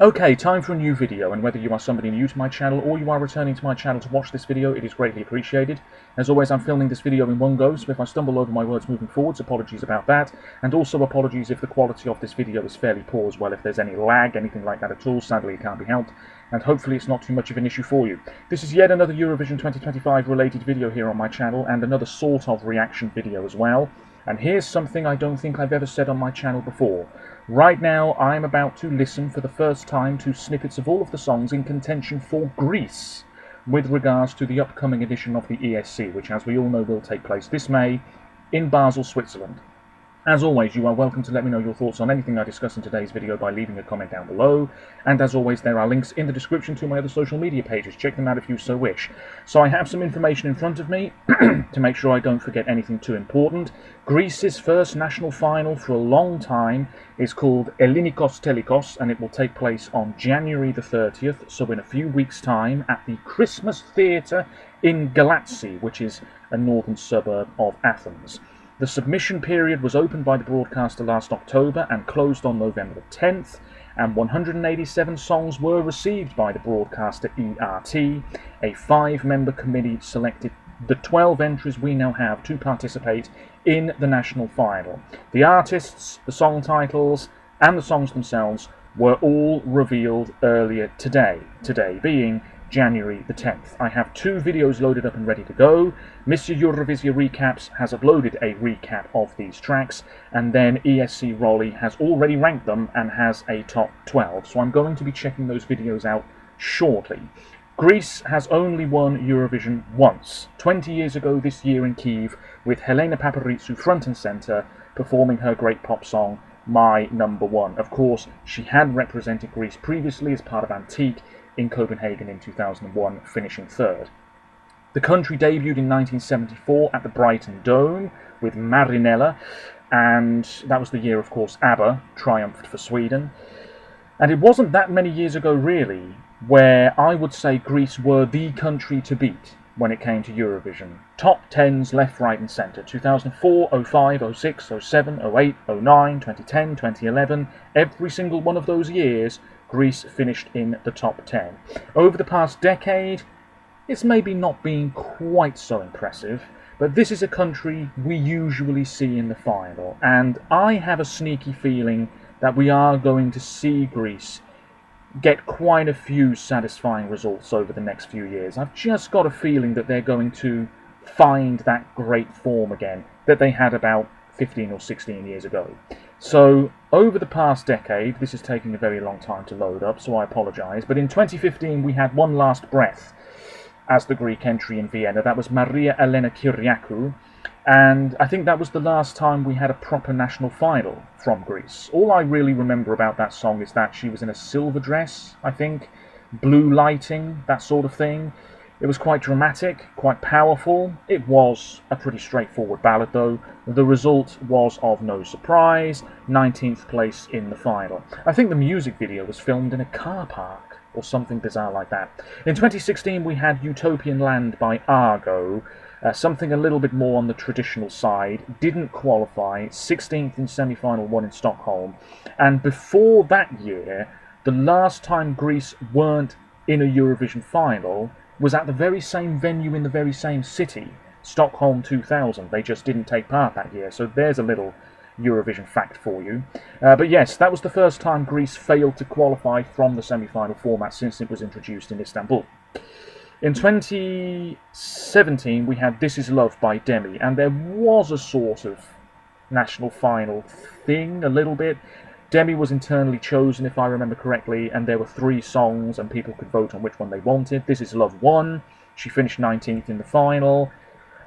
Okay, time for a new video, and whether you are somebody new to my channel or you are returning to my channel to watch this video, it is greatly appreciated. As always, I'm filming this video in one go, so if I stumble over my words moving forwards, apologies about that, and also apologies if the quality of this video is fairly poor as well. If there's any lag, anything like that at all, sadly it can't be helped, and hopefully it's not too much of an issue for you. This is yet another Eurovision 2025 related video here on my channel, and another sort of reaction video as well. And here's something I don't think I've ever said on my channel before. Right now, I'm about to listen for the first time to snippets of all of the songs in contention for Greece, with regards to the upcoming edition of the ESC, which, as we all know, will take place this May in Basel, Switzerland. As always, you are welcome to let me know your thoughts on anything I discuss in today's video by leaving a comment down below, and as always there are links in the description to my other social media pages. Check them out if you so wish. So I have some information in front of me to make sure I don't forget anything too important. Greece's first national final for a long time is called Ellinikós Telikós, and it will take place on January the 30th, so in a few weeks' time, at the Christmas Theatre in Galatsi, which is a northern suburb of Athens. The submission period was opened by the broadcaster last October and closed on November the 10th, and 187 songs were received by the broadcaster ERT. A 5-member committee selected the 12 entries we now have to participate in the national final. The artists, the song titles, and the songs themselves were all revealed earlier today being January the 10th. I have 2 videos loaded up and ready to go. Mr. Eurovision Recaps has uploaded a recap of these tracks, and then ESC Rolly has already ranked them and has a top 12, so I'm going to be checking those videos out shortly. Greece has only won Eurovision once, 20 years ago this year in Kyiv, with Helena Paparizou front and centre, performing her great pop song, My Number One. Of course, she had represented Greece previously as part of Antique in Copenhagen in 2001, finishing 3rd. The country debuted in 1974 at the Brighton Dome with Marinella, and that was the year, of course, ABBA triumphed for Sweden. And it wasn't that many years ago, really, where I would say Greece were the country to beat when it came to Eurovision. Top 10s left, right and centre. 2004, 05, 06, 07, 08, 09, 2010, 2011. Every single one of those years, Greece finished in the top 10. Over the past decade, it's maybe not been quite so impressive, but this is a country we usually see in the final, and I have a sneaky feeling that we are going to see Greece get quite a few satisfying results over the next few years. I've just got a feeling that they're going to find that great form again that they had about 15 or 16 years ago. So, over the past decade, this is taking a very long time to load up, so I apologise, but in 2015 we had one last breath as the Greek entry in Vienna. That was Maria Elena Kyriakou, and I think that was the last time we had a proper national final from Greece. All I really remember about that song is that she was in a silver dress, I think, blue lighting, that sort of thing. It was quite dramatic, quite powerful. It was a pretty straightforward ballad though. The result was of no surprise, 19th place in the final. I think the music video was filmed in a car park or something bizarre like that. In 2016 we had Utopian Land by Argo, something a little bit more on the traditional side, didn't qualify, 16th in semi-final 1 in Stockholm. And before that year, the last time Greece weren't in a Eurovision final was at the very same venue in the very same city, Stockholm 2000. They just didn't take part that year, so there's a little Eurovision fact for you. But yes, that was the first time Greece failed to qualify from the semi-final format since it was introduced in Istanbul. In 2017 we had This Is Love by Demi, and there was a sort of national final thing, a little bit. Demi was internally chosen, if I remember correctly, and there were 3 songs and people could vote on which one they wanted. This Is Love won. She finished 19th in the final.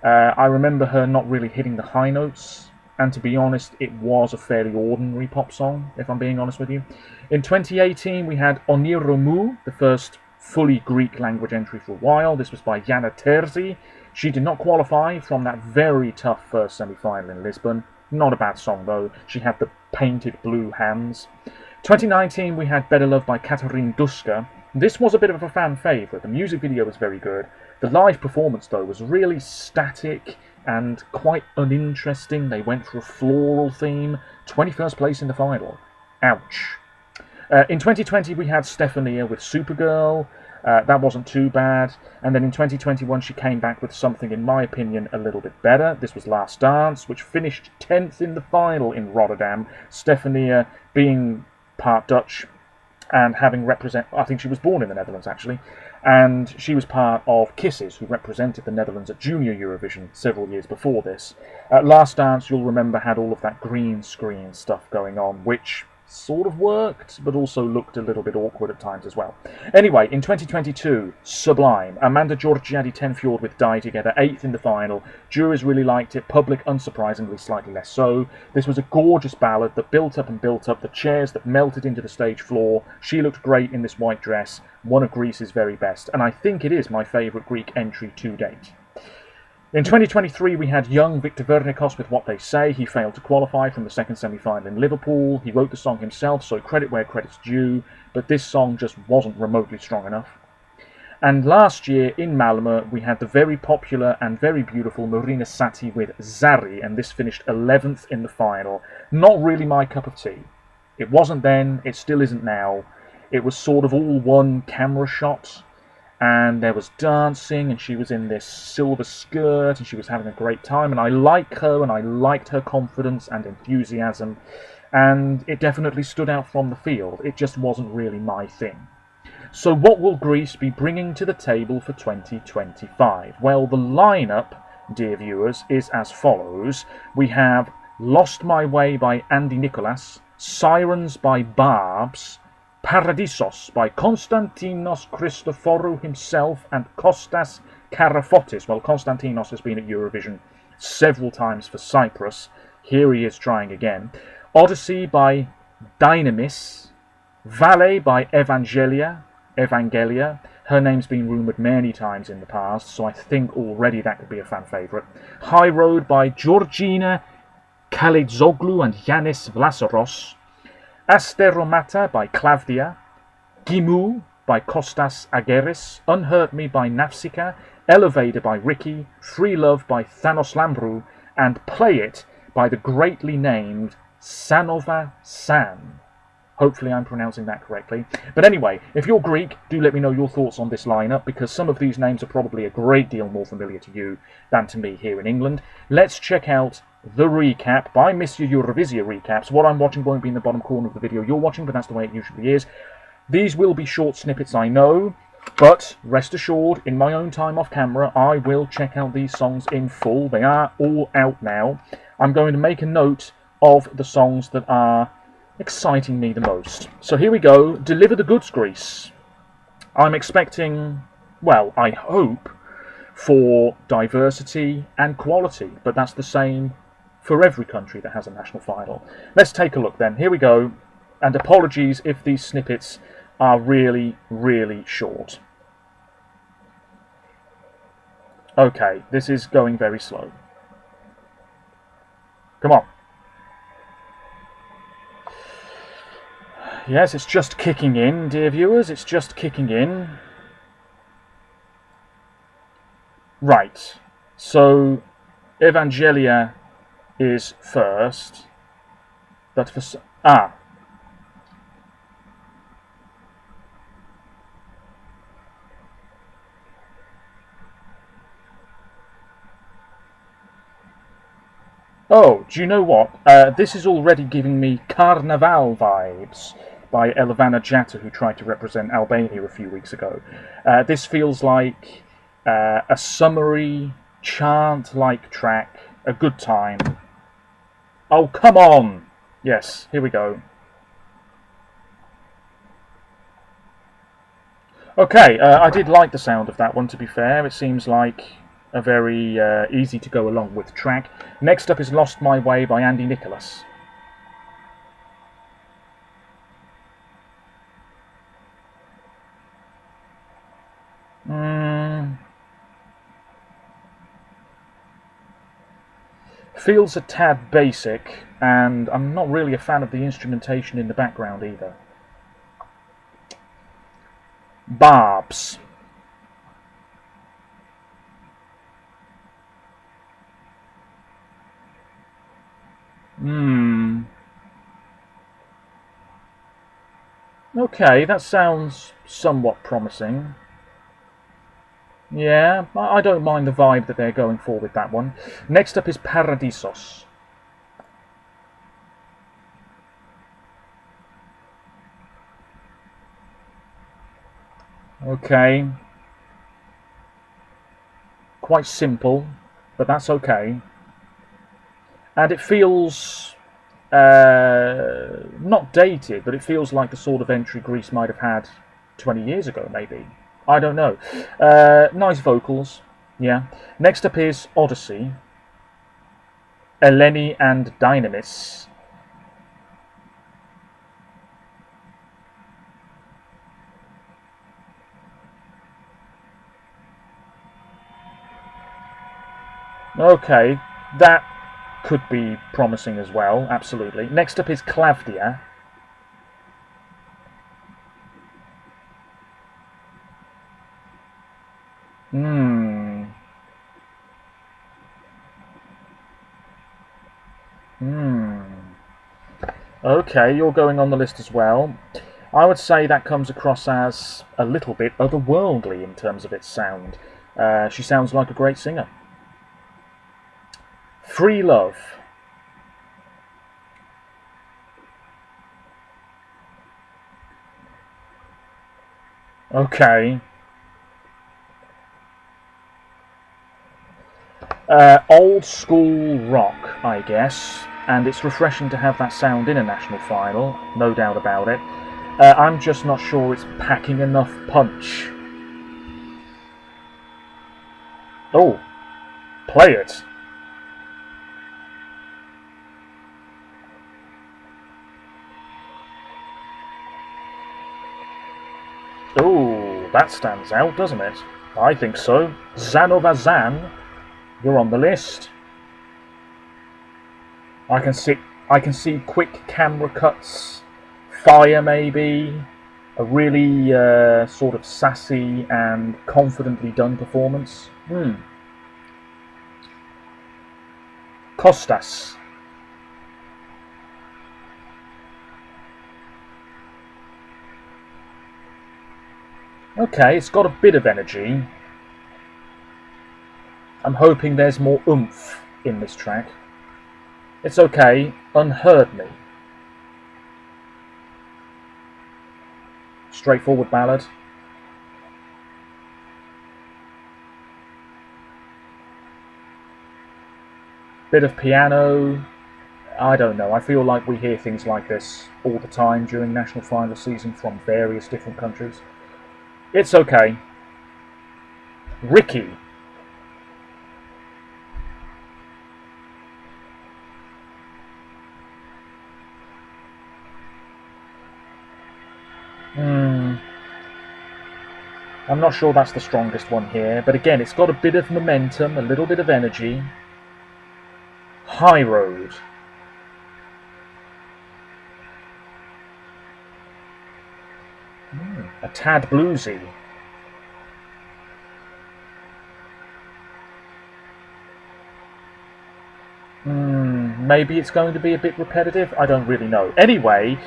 I remember her not really hitting the high notes, and to be honest, it was a fairly ordinary pop song, if I'm being honest with you. In 2018 we had Oniromu, the first fully Greek language entry for a while. This was by Yana Terzi. She did not qualify from that very tough first semi-final in Lisbon. Not a bad song though. She had the painted blue hands. 2019 we had Better Love by Katarzyna Duska. This was a bit of a fan favourite. The music video was very good. The live performance though was really static and quite uninteresting. They went for a floral theme. 21st place in the final. Ouch. In 2020 we had Stefania with Supergirl. That wasn't too bad. And then in 2021 she came back with something, in my opinion, a little bit better. This was Last Dance, which finished 10th in the final in Rotterdam. Stefania being part Dutch and having I think she was born in the Netherlands actually, and she was part of Kisses, who represented the Netherlands at Junior Eurovision several years before this. Last Dance, you'll remember, had all of that green screen stuff going on, which sort of worked, but also looked a little bit awkward at times as well. Anyway, in 2022, Sublime. Amanda Georgiadi Tenfjord with Die Together, 8th in the final. Juries really liked it, public unsurprisingly slightly less so. This was a gorgeous ballad that built up and built up, the chairs that melted into the stage floor. She looked great in this white dress, one of Greece's very best, and I think it is my favourite Greek entry to date. In 2023 we had young Victor Vernikos with What They Say. He failed to qualify from the second semi-final in Liverpool. He wrote the song himself, so credit where credit's due, but this song just wasn't remotely strong enough. And last year in Malmö we had the very popular and very beautiful Marina Satti with Zari, and this finished 11th in the final. Not really my cup of tea. It wasn't then, it still isn't now. It was sort of all one camera shot, and there was dancing, and she was in this silver skirt, and she was having a great time, and I like her, and I liked her confidence and enthusiasm, and it definitely stood out from the field. It just wasn't really my thing. So what will Greece be bringing to the table for 2025? Well, the lineup, dear viewers, is as follows. We have Lost My Way by Andy Nicholas, Sirens by Barbs, Paradisos by Konstantinos Christoforou himself and Kostas Karafotis. Well, Konstantinos has been at Eurovision several times for Cyprus. Here he is trying again. Odyssey by Dynamis. Valet by Evangelia. Her name's been rumoured many times in the past, so I think already that could be a fan favourite. High Road by Georgina Kalitzoglu and Yanis Vlasaros. Asteromata by Klavdia, Gimu by Kostas Ageris, Unhurt Me by Nafsika, Elevator by Ricky, Free Love by Thanos Lambrou, and Play It by the greatly named Sanova San. Hopefully I'm pronouncing that correctly. But anyway, if you're Greek, do let me know your thoughts on this lineup, because some of these names are probably a great deal more familiar to you than to me here in England. Let's check out the recap by Mr. Eurovisia Recaps. What I'm watching won't be in the bottom corner of the video you're watching, but that's the way it usually is. These will be short snippets, I know, but rest assured, in my own time off camera, I will check out these songs in full. They are all out now. I'm going to make a note of the songs that are exciting me the most. So here we go. Deliver the goods, Greece. I'm expecting, well, I hope, for diversity and quality, but that's the same for every country that has a national final. Let's take a look then. Here we go. And apologies if these snippets are really, really short. Okay, this is going very slow. Come on. Yes, it's just kicking in, dear viewers. It's just kicking in. Right. So, Evangelia is first. But for... Oh, do you know what? This is already giving me Carnaval vibes by Elvana Jatta, who tried to represent Albania a few weeks ago. This feels like a summery, chant-like track, a good time. Oh, come on! Yes, here we go. Okay, I did like the sound of that one, to be fair. It seems like a very easy to go along with track. Next up is Lost My Way by Andy Nicholas. Feels a tad basic, and I'm not really a fan of the instrumentation in the background either. Barbs. Okay, that sounds somewhat promising. Yeah, I don't mind the vibe that they're going for with that one. Next up is Paradisos. Okay. Quite simple, but that's okay. And it feels not dated, but it feels like the sort of entry Greece might have had 20 years ago, maybe. I don't know. Nice vocals, yeah. Next up is Odyssey, Eleni and Dynamis. Okay, that could be promising as well, absolutely. Next up is Klavdia. Hmm. Okay, you're going on the list as well. I would say that comes across as a little bit otherworldly in terms of its sound. She sounds like a great singer. Free Love. Okay. Old school rock, I guess, and it's refreshing to have that sound in a national final, no doubt about it. I'm just not sure it's packing enough punch. Oh, play it. Oh, that stands out, doesn't it? I think so. Zanova Zan, you're on the list. I can see quick camera cuts, fire maybe, a really sort of sassy and confidently done performance. Kostas. Okay, it's got a bit of energy. I'm hoping there's more oomph in this track. It's okay, Unheard Me. Straightforward ballad. Bit of piano. I don't know, I feel like we hear things like this all the time during national final season from various different countries. It's okay. Ricky. I'm not sure that's the strongest one here, but again, it's got a bit of momentum, a little bit of energy. High Road. A tad bluesy. Maybe it's going to be a bit repetitive. I don't really know. Anyway,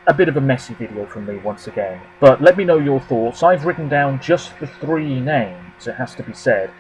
a bit of a messy video from me once again. But let me know your thoughts. I've written down just the three names, it has to be said.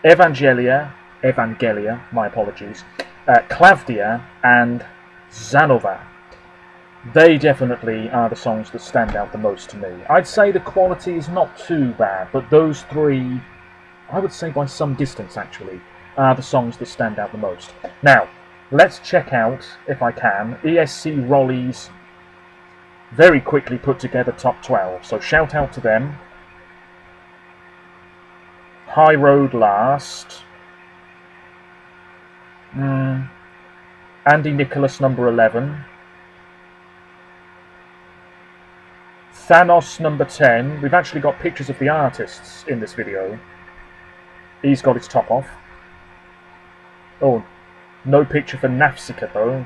Evangelia, my apologies, Klavdia and Zanova. They definitely are the songs that stand out the most to me. I'd say the quality is not too bad, but those three, I would say by some distance actually, are the songs that stand out the most. Now, let's check out, if I can, ESC Rolly's very quickly put together top 12. So shout out to them. High Road last. Andy Nicholas number 11. Thanos number 10. We've actually got pictures of the artists in this video. He's got his top off. Oh, no picture for Nafsika though.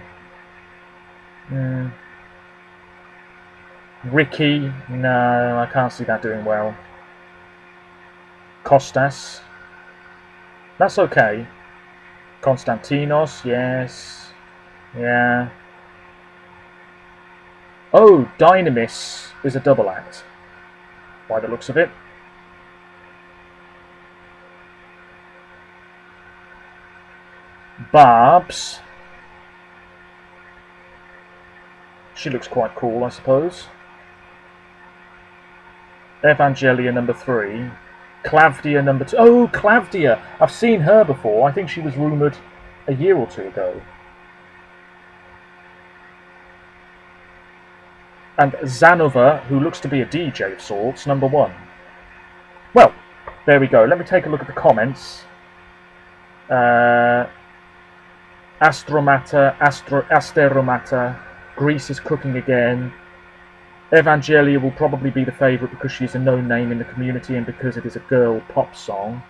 Ricky, no, I can't see that doing well. Kostas, that's okay. Konstantinos, yes, yeah. Oh, Dynamis is a double act, by the looks of it. Barbs. She looks quite cool, I suppose. Evangelia number 3. Clavdia number 2. Oh, Clavdia! I've seen her before. I think she was rumoured a year or two ago. And Zanova, who looks to be a DJ of sorts, number 1. Well, there we go. Let me take a look at the comments. Asteromata, Greece is cooking again. Evangelia will probably be the favourite because she's a known name in the community and because it is a girl pop song.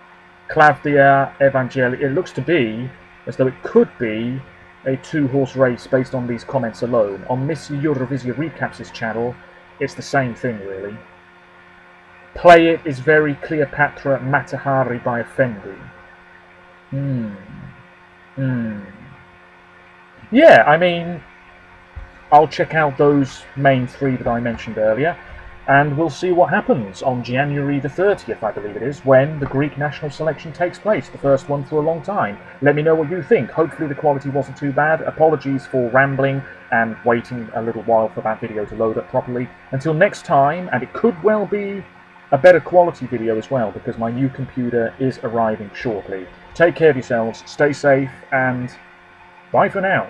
Clavdia, Evangelia, it looks to be as though it could be a 2-horse race based on these comments alone. On Miss Eurovision Recaps' channel, it's the same thing really. Play It is very Cleopatra Matahari by Effendi. Yeah, I mean, I'll check out those main 3 that I mentioned earlier, and we'll see what happens on January the 30th, I believe it is, when the Greek national selection takes place, the first one for a long time. Let me know what you think. Hopefully the quality wasn't too bad. Apologies for rambling and waiting a little while for that video to load up properly. Until next time, and it could well be a better quality video as well, because my new computer is arriving shortly. Take care of yourselves, stay safe, and bye for now.